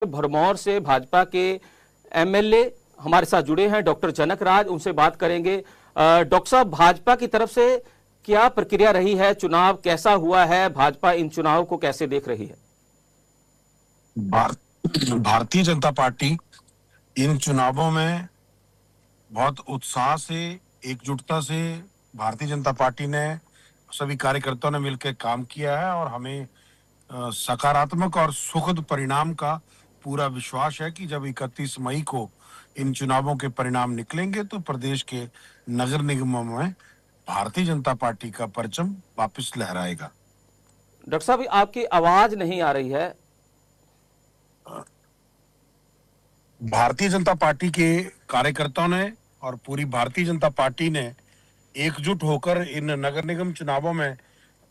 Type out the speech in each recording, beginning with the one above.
भरमौर से भाजपा के एमएलए हमारे साथ जुड़े हैं, डॉक्टर जनक राज, उनसे बात करेंगे। डॉक्टर साहब, भाजपा की तरफ से क्या प्रक्रिया रही है? चुनाव कैसा हुआ है? भाजपा इन चुनावों को कैसे देख रही है? भारतीय जनता पार्टी इन चुनावों में बहुत उत्साह से, एकजुटता से भारतीय जनता पार्टी ने, सभी कार्यकर्ताओं ने मिलकर काम किया है और हमें सकारात्मक और सुखद परिणाम का पूरा विश्वास है कि जब 31 मई को इन चुनावों के परिणाम निकलेंगे तो प्रदेश के नगर निगमों में भारतीय जनता पार्टी का परचम वापस लहराएगा। डॉक्टर साहब, आपकी आवाज नहीं आ रही है। भारतीय जनता पार्टी के कार्यकर्ताओं ने और पूरी भारतीय जनता पार्टी ने एकजुट होकर इन नगर निगम चुनावों में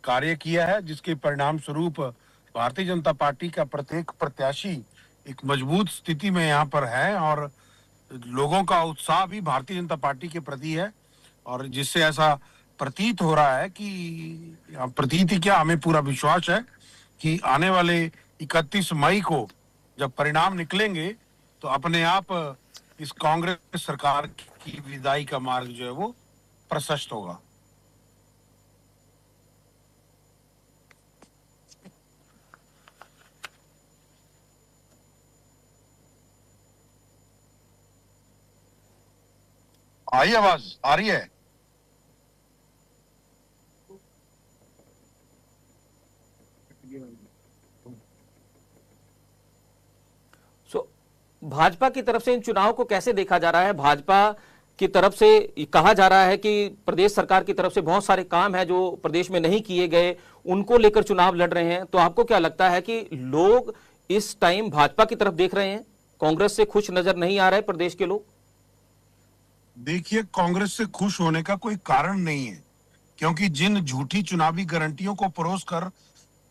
कार्य किया है, जिसके परिणाम स्वरूप भारतीय जनता पार्टी का प्रत्येक प्रत्याशी एक मजबूत स्थिति में यहाँ पर है और लोगों का उत्साह भी भारतीय जनता पार्टी के प्रति है। और जिससे ऐसा प्रतीत हो रहा है कि प्रतीत ही क्या, हमें पूरा विश्वास है कि आने वाले 31 मई को जब परिणाम निकलेंगे तो अपने आप इस कांग्रेस सरकार की विदाई का मार्ग जो है वो प्रशस्त होगा। आई आवाज आ रही है? भाजपा की तरफ से इन चुनाव को कैसे देखा जा रहा है? भाजपा की तरफ से कहा जा रहा है कि प्रदेश सरकार की तरफ से बहुत सारे काम है जो प्रदेश में नहीं किए गए, उनको लेकर चुनाव लड़ रहे हैं। तो आपको क्या लगता है कि लोग इस टाइम भाजपा की तरफ देख रहे हैं? कांग्रेस से खुश नजर नहीं आ रहे प्रदेश के लोग? देखिए, कांग्रेस से खुश होने का कोई कारण नहीं है, क्योंकि जिन झूठी चुनावी गारंटियों को परोस कर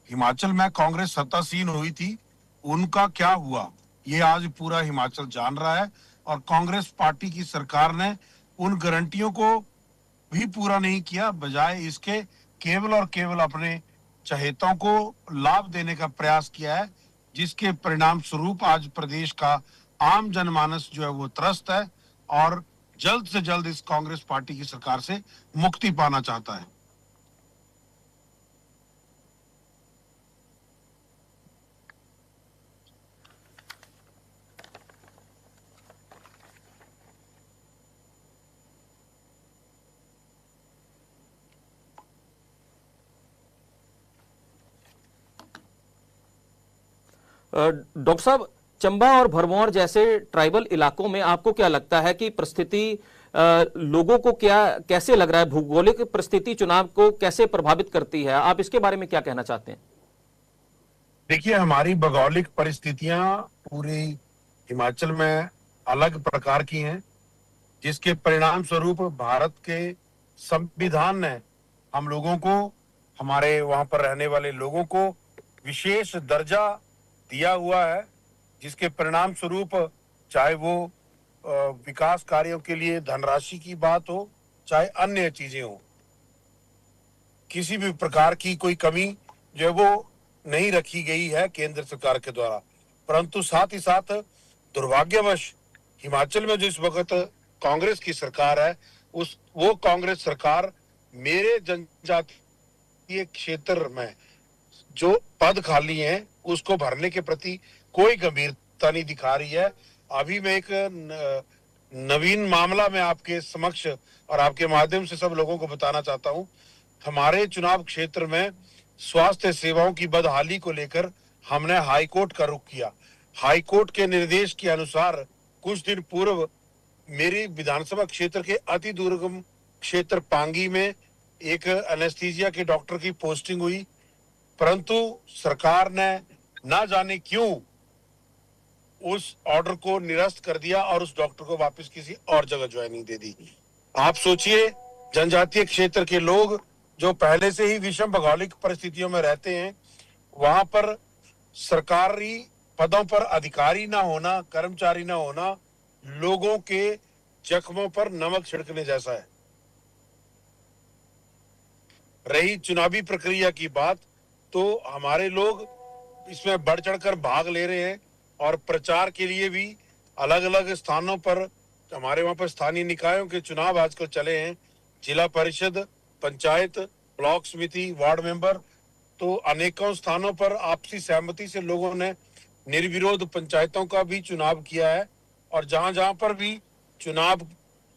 हिमाचल में कांग्रेस सत्तासीन हुई थी, उनका क्या हुआ ये आज पूरा हिमाचल जान रहा है। और कांग्रेस पार्टी की सरकार ने उन गारंटियों को भी पूरा नहीं किया, बजाय इसके केवल और केवल अपने चहेतों को लाभ देने का प्रयास किया है, जिसके परिणाम स्वरूप आज प्रदेश का आम जनमानस जो है वो त्रस्त है और जल्द से जल्द इस कांग्रेस पार्टी की सरकार से मुक्ति पाना चाहता है। डॉक्टर साहब, चंबा और भरमौर जैसे ट्राइबल इलाकों में आपको क्या लगता है कि परिस्थिति, लोगों को क्या कैसे लग रहा है? भौगोलिक परिस्थिति चुनाव को कैसे प्रभावित करती है? आप इसके बारे में क्या कहना चाहते हैं? देखिए, हमारी भौगोलिक परिस्थितियां पूरी हिमाचल में अलग प्रकार की हैं, जिसके परिणाम स्वरूप भारत के संविधान ने हम लोगों को, हमारे वहां पर रहने वाले लोगों को विशेष दर्जा दिया हुआ है, जिसके परिणाम स्वरूप चाहे वो विकास कार्यों के लिए धनराशि की बात हो, चाहे अन्य चीजें हो, किसी भी प्रकार की कोई कमी जो है वो नहीं रखी गई है केंद्र सरकार के द्वारा। परंतु साथ ही साथ दुर्भाग्यवश हिमाचल में जो इस वक्त कांग्रेस की सरकार है, उस वो कांग्रेस सरकार मेरे जनजातीय क्षेत्र में जो पद खाली हैं उसको भरने के प्रति कोई गंभीरता नहीं दिखा रही है। अभी मैं एक नवीन मामला में आपके समक्ष और आपके माध्यम से सब लोगों को बताना चाहता हूं। हमारे चुनाव क्षेत्र में स्वास्थ्य सेवाओं की बदहाली को लेकर हमने हाई कोर्ट का रुख किया। हाई कोर्ट के निर्देश के अनुसार कुछ दिन पूर्व मेरी विधानसभा क्षेत्र के अति दुर्गम क्षेत्र पांगी में एक एनेस्थीसिया के डॉक्टर की पोस्टिंग हुई, परंतु सरकार ने ना जाने क्यों उस ऑर्डर को निरस्त कर दिया और उस डॉक्टर को वापस किसी और जगह ज्वाइनिंग दे दी। आप सोचिए, जनजातीय क्षेत्र के लोग जो पहले से ही विषम भौगोलिक परिस्थितियों में रहते हैं, वहां पर सरकारी पदों पर अधिकारी ना होना, कर्मचारी ना होना, लोगों के जख्मों पर नमक छिड़कने जैसा है। रही चुनावी प्रक्रिया की बात, तो हमारे लोग इसमें बढ़ चढ़कर भाग ले रहे हैं। और प्रचार के लिए भी अलग अलग स्थानों पर हमारे वहां पर स्थानीय निकायों के चुनाव आजकल चले हैं, जिला परिषद, पंचायत, ब्लॉक समिति, वार्ड मेंबर। तो अनेकों स्थानों पर आपसी सहमति से लोगों ने निर्विरोध पंचायतों का भी चुनाव किया है, और जहां जहां पर भी चुनाव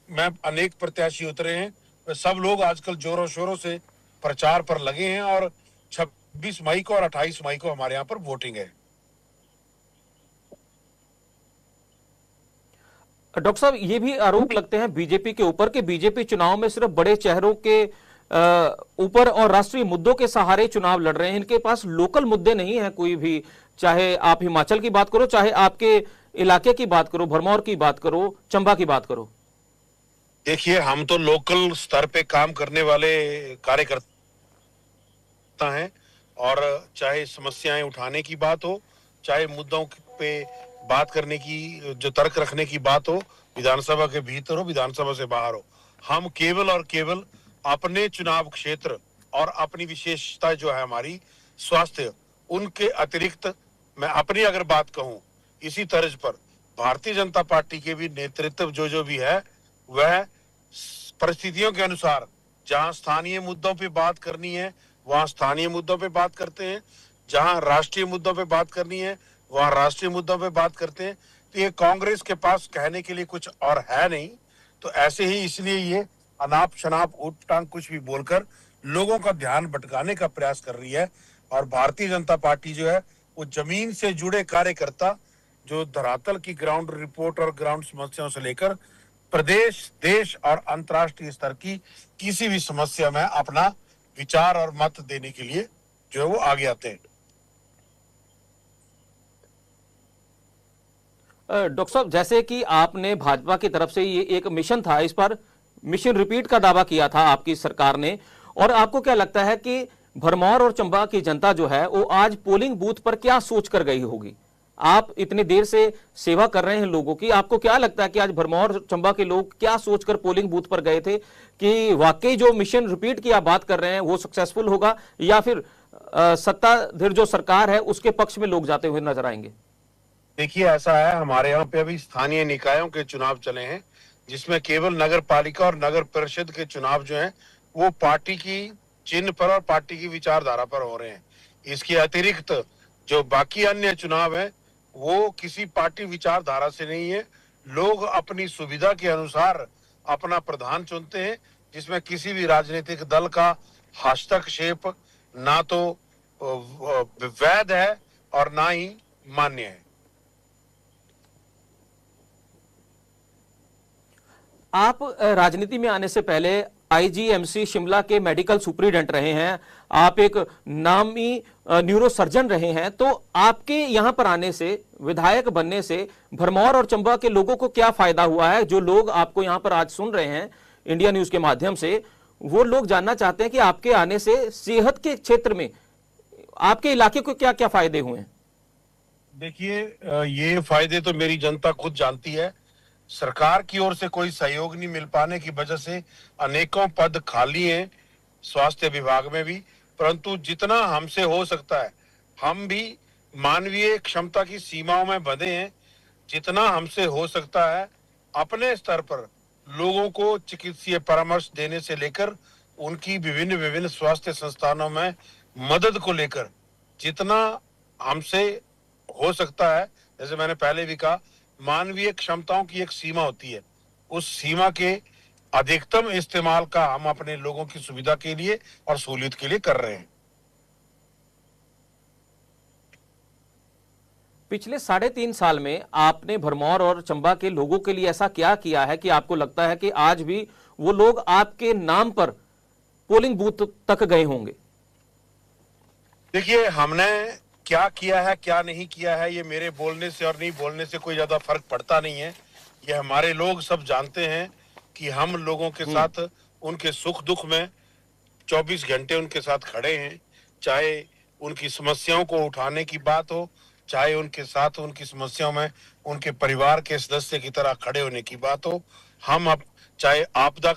में अनेक प्रत्याशी उतरे हैं, वे सब लोग आजकल जोरों शोरों से प्रचार पर लगे हैं, और 26 मई को और 28 मई को हमारे यहाँ पर वोटिंग है। डॉक्टर साहब, ये भी आरोप लगते हैं बीजेपी के ऊपर कि बीजेपी चुनाव में सिर्फ बड़े चेहरों के ऊपर और राष्ट्रीय मुद्दों के सहारे चुनाव लड़ रहे हैं। इनके पास लोकल मुद्दे नहीं है कोई भी, चाहे आप हिमाचल की बात करो, चाहे आपके इलाके की बात करो, भरमौर की बात करो, चंबा की बात करो। देखिए, हम तो लोकल स्तर पे काम करने वाले कार्यकर्ता हैं, और चाहे समस्याएं उठाने की बात हो, चाहे मुद्दों पे बात करने की, जो तर्क रखने की बात हो, विधानसभा के भीतर हो, विधानसभा से बाहर हो, हम केवल और केवल अपने चुनाव क्षेत्र और अपनी विशेषता जो है हमारी स्वास्थ्य, उनके अतिरिक्त मैं अपनी अगर बात कहूं, इसी तर्ज पर भारतीय जनता पार्टी के भी नेतृत्व जो भी है, वह परिस्थितियों के अनुसार जहां स्थानीय मुद्दों पे बात करनी है वहां स्थानीय मुद्दों पे बात करते हैं, जहां राष्ट्रीय मुद्दों पे बात करनी है वहां राष्ट्रीय मुद्दों पे बात करते हैं। तो ये कांग्रेस के पास कहने के लिए कुछ और है नहीं, तो ऐसे ही इसलिए ये अनाप शनाप ऊट टांग कुछ भी बोलकर लोगों का ध्यान भटकाने का प्रयास कर रही है। और भारतीय जनता पार्टी जो है वो जमीन से जुड़े कार्यकर्ता, जो धरातल की ग्राउंड रिपोर्ट और ग्राउंड समस्याओं से लेकर प्रदेश, देश और अंतर्राष्ट्रीय स्तर की किसी भी समस्या में अपना विचार और मत देने के लिए जो है वो आगे आते हैं। डॉक्टर साहब, जैसे कि आपने भाजपा की तरफ से ये एक मिशन था, इस पर मिशन रिपीट का दावा किया था आपकी सरकार ने, और आपको क्या लगता है कि भरमौर और चंबा की जनता जो है वो आज पोलिंग बूथ पर क्या सोच कर गई होगी? आप इतनी देर से सेवा कर रहे हैं लोगों की, आपको क्या लगता है कि आज भरमौर चंबा के लोग क्या सोचकर पोलिंग बूथ पर गए थे कि वाकई जो मिशन रिपीट की आप बात कर रहे हैं वो सक्सेसफुल होगा, या फिर सत्ताधीर जो सरकार है उसके पक्ष में लोग जाते हुए नजर आएंगे? देखिए, ऐसा है, हमारे यहाँ पे अभी स्थानीय निकायों के चुनाव चले हैं, जिसमें केवल नगर पालिका और नगर परिषद के चुनाव जो हैं वो पार्टी की चिन्ह पर और पार्टी की विचारधारा पर हो रहे हैं। इसके अतिरिक्त जो बाकी अन्य चुनाव हैं वो किसी पार्टी विचारधारा से नहीं है। लोग अपनी सुविधा के अनुसार अपना प्रधान चुनते हैं, जिसमें किसी भी राजनीतिक दल का हस्तक्षेप ना तो वैध है और ना ही मान्य है। आप राजनीति में आने से पहले आईजीएमसी शिमला के मेडिकल सुपरिटेंडेंट रहे हैं, आप एक नामी न्यूरो सर्जन रहे हैं, तो आपके यहां पर आने से, विधायक बनने से भरमौर और चंबा के लोगों को क्या फायदा हुआ है? जो लोग आपको यहां पर आज सुन रहे हैं इंडिया न्यूज के माध्यम से, वो लोग जानना चाहते हैं कि आपके आने से सेहत के क्षेत्र में आपके इलाके को क्या क्या फायदे हुए हैं? देखिए, ये फायदे तो मेरी जनता खुद जानती है। सरकार की ओर से कोई सहयोग नहीं मिल पाने की वजह से अनेकों पद खाली हैं स्वास्थ्य विभाग में भी, परंतु जितना हमसे हो सकता है, हम भी मानवीय क्षमता की सीमाओं में बंधे हैं। जितना हमसे हो सकता है अपने स्तर पर लोगों को चिकित्सीय परामर्श देने से लेकर उनकी विभिन्न विभिन्न स्वास्थ्य संस्थानों में मदद को लेकर जितना हमसे हो सकता है, जैसे मैंने पहले भी कहा, मानवीय क्षमताओं की एक सीमा होती है, उस सीमा के अधिकतम इस्तेमाल का हम अपने लोगों की सुविधा के लिए और सहूलियत के लिए कर रहे हैं। पिछले 3.5 साल में आपने भरमौर और चंबा के लोगों के लिए ऐसा क्या किया है कि आपको लगता है कि आज भी वो लोग आपके नाम पर पोलिंग बूथ तक गए होंगे? देखिए, हमने क्या किया है क्या नहीं किया है, ये मेरे बोलने से और नहीं बोलने से कोई ज्यादा फर्क पड़ता नहीं है। ये हमारे लोग सब जानते हैं कि हम लोगों के साथ उनके सुख दुख में 24 घंटे उनके साथ खड़े हैं। चाहे उनकी समस्याओं को उठाने की बात हो, चाहे उनके साथ उनकी समस्याओं में उनके परिवार के सदस्य की तरह खड़े होने की बात हो, हम अब चाहे आपदा